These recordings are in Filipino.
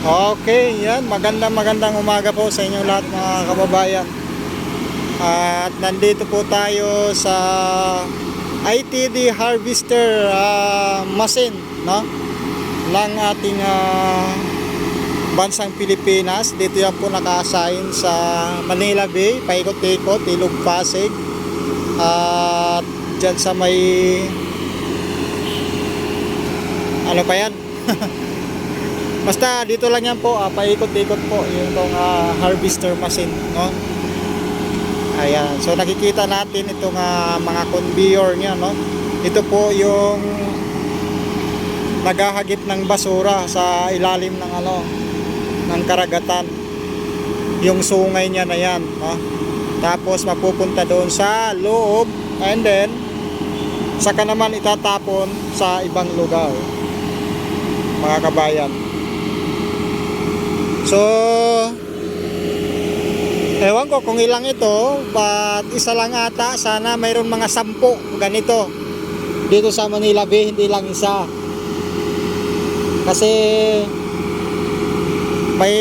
Okay, yan. Magandang umaga po sa inyong lahat mga kababayan. At nandito po tayo sa ITD Harvester machine, no? Ng ating bansang Pilipinas. Dito yan po naka-assign sa Manila Bay, paikot-ikot, Ilog Pasig. At dyan sa may ano pa yan? Basta dito lang yan po, paikot-ikot po yung harvester machine, no? Ayan, so nakikita natin itong mga conveyor niya, no? Ito po yung naghahagip ng basura sa ilalim ng ng karagatan. Yung sungay niya na yan, no? Tapos mapupunta doon sa loob, and then saka naman itatapon sa ibang lugar, mga kabayan. So, ewan ko kung ilang ito, but isa lang ata. Sana mayroon mga 10 ganito dito sa Manila Bay, hindi lang isa. Kasi may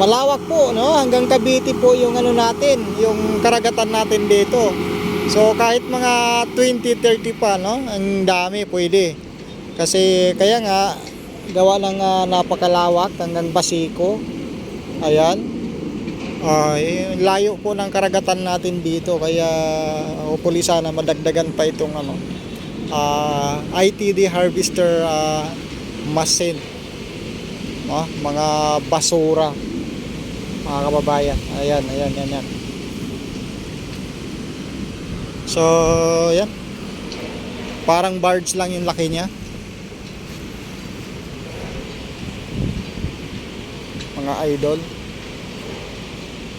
malawak po, no? Hanggang Cavite po yung natin, yung karagatan natin dito. So kahit mga 20-30 pa, no? Ang dami pwede. Kasi kaya nga gawa ng napakalawak hanggang Basico. Ayan. Layo po ng karagatan natin dito, kaya hopefully sana madagdagan pa itong ITD harvester machine, no? Mga basura, mga kababayan. Ayan. So yan, parang barge lang yung laki niya, mga idol.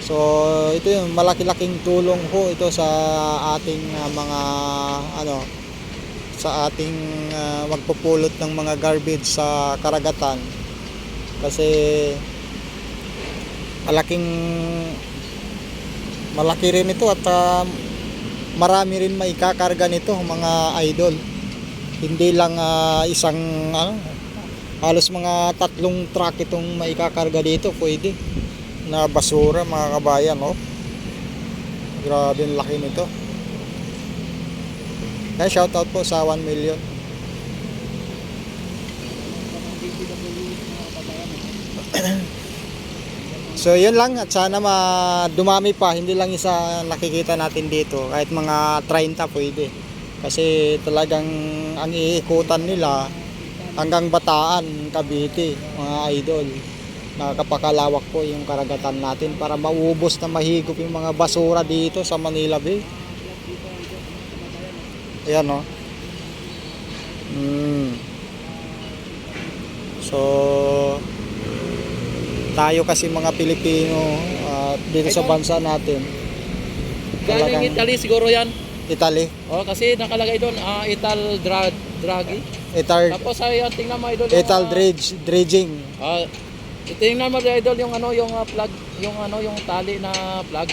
So ito yung malaki-laking tulong po ito sa ating mga sa ating magpupulot ng mga garbage sa karagatan, kasi malaki rin ito at marami rin maikakarga nito, mga idol. Hindi lang isang halos mga 3 truck itong maikakarga dito pwede na basura, mga kabayan, oh. Grabe ang laki nito. Kaya shoutout po sa 1 million. So yun lang, at sana dumami pa, hindi lang isa nakikita natin dito, kahit mga 30 pwede. Kasi talagang ang iikutan nila hanggang Bataan, Cavite, mga idol. Nakapakalawak po yung karagatan natin para maubos na mahigop yung mga basura dito sa Manila Bay. Ayan, no? So tayo kasi mga Pilipino dito sa bansa natin, galing Italy siguro yan. Italy? Oh, kasi nakalagay doon Draghi. Tapos ayan, tingnan mo idol, Ital dredging. tingnan mo idol yung yung plug, yung tali na plug.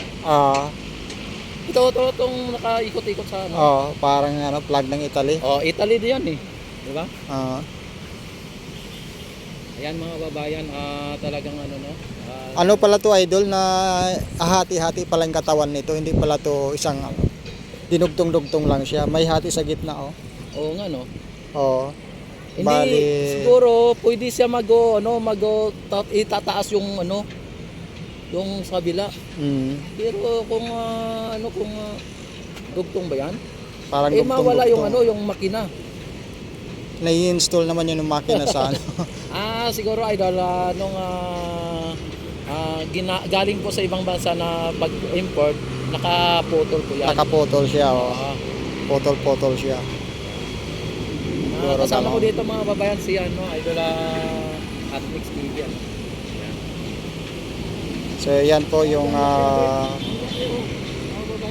Itong nakaikot-ikot sa Parang plug ng Italy. Italy din yan eh, di ba? Ayan mga babayan, talagang ano pala to, idol, na hati-hati pala yung katawan nito, hindi pala to isang dinugtong-dugtong lang siya, may hati sa gitna, oh. Oo nga, no? Oo. Hindi, siguro pwede siya itataas yung yung sa kabila. Pero kung kung dugtong ba yan? Parang mawala yung yung makina. Nai-install naman yun yung makina sa siguro idol galing po sa ibang bansa na pag-import, nakaputol po yan. Nakaputol siya, oh. Putol siya. Kasama ko dito mga babayan si idol Atmix TV. So yan po yung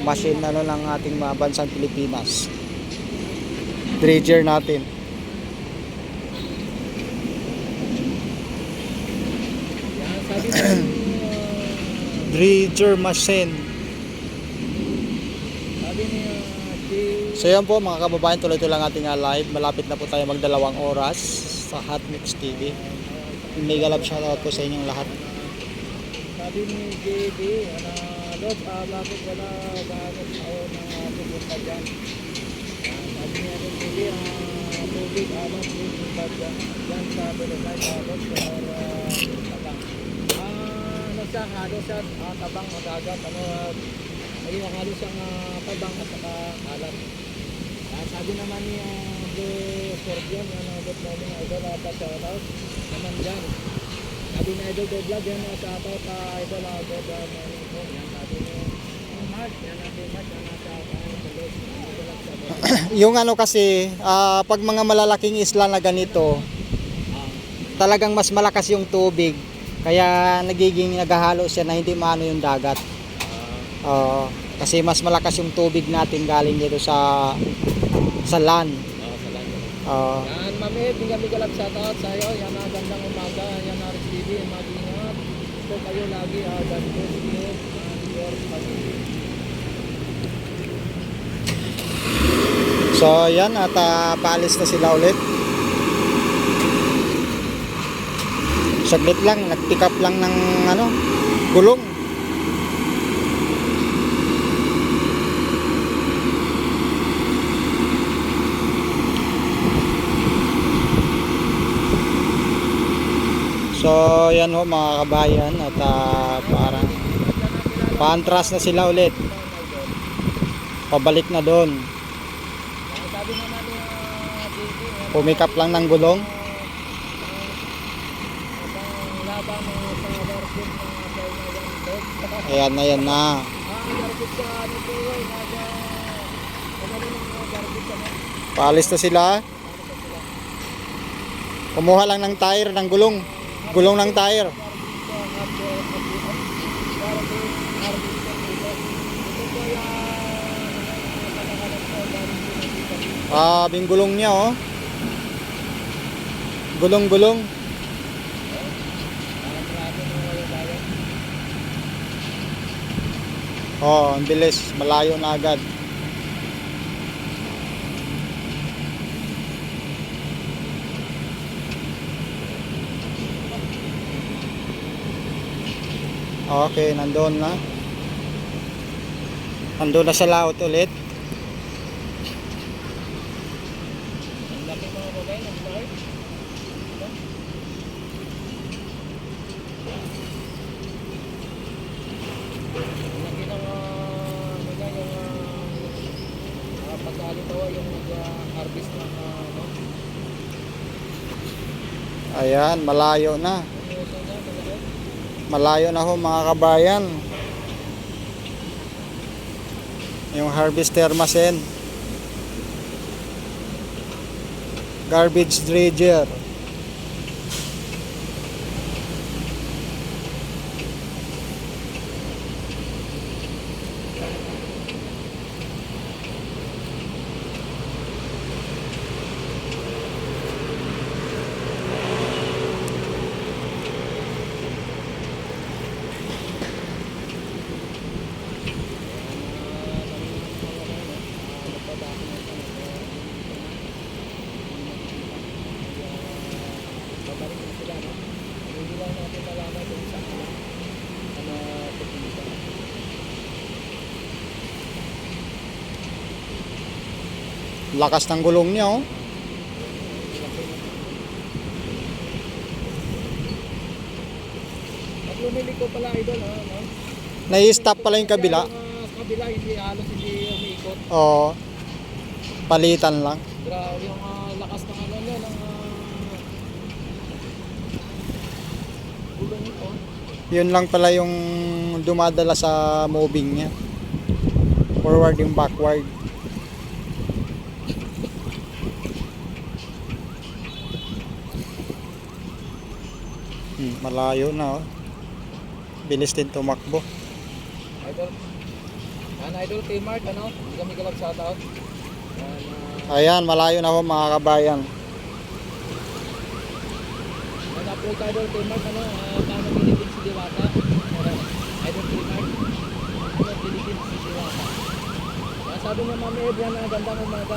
machine ng ating mga bansang Pilipinas. Dredger natin. Dredger machine. Sabi niya, So yan po mga kababayan, tuloy-tuloy lang ating live. Malapit na po tayo mag 2 oras sa Hotmix TV. mega love shoutout po sa inyong lahat. Sabi ni JD, Lord, bakit wala gahanap ako ng pupunta dyan? Sabi niya rin, JD, tubig, pupunta dyan sa Bulagay, Lord, or tabang. Halo siya, tabang, magagat, ay halo siyang tabang at saka alat. Sabi naman ni Scorpion, good morning, idol, shoutout naman dyan. Sabi ni Idol Go Vlog, yan, shoutout idol, good morning po. Yan, sabi ni Mark, yan natin Mark, yan shoutout sa Lord. Yung ano kasi, pag mga malalaking isla na ganito, talagang mas malakas yung tubig. Kaya nagiging naghahalo siya na hindi maano yung dagat. Kasi mas malakas yung tubig natin galing dito sa land. Yan, Mami, bigyan galap shoutout sa iyo. Yan, gandang umaga. Yan, Aris TV, mag-ingat. Ito kayo lagi, God bless you and your family. So yan, at paalis na sila ulit. Saglit lang, nag-pick up lang ng gulong. So yan ho mga kabayan, at parang paantras na sila ulit. Pabalik na doon. Sabi naman ni JD, Pumikap lang ng gulong. Ayan na yan na. Paalis na sila. Kumuha lang ng tire ng gulong. Gulong ng tire. Bing gulong niya oh. Gulong-gulong. Ang bilis, malayo na agad. Okay, nandoon na. Nandoon na sa laot ulit. Ayan, malayo na. Malayo na ho mga kabayan. Yung harvester machine. Garbage dredger. Lakas ng gulong niya oh. At lumiliko pala idol no? Nai-stop pala yung kabila. Yung kabila halos hindi umiikot. Oo. Palitan lang. Grabe yung lakas ng niya ng gulong nito. Yun lang pala yung dumadala sa moving niya. Forward yung backward. Malayo na oh. Bilis din tumakbo. Idol. Idol kay Mark hindi kami galap shoutout. Ayan, malayo na ho mga kabayan. Upload idol kay Mark paano Philippines si Diwata. Idol kay Mark paano Philippines si Diwata. Sabi niya Mami Edna na gandang umaga.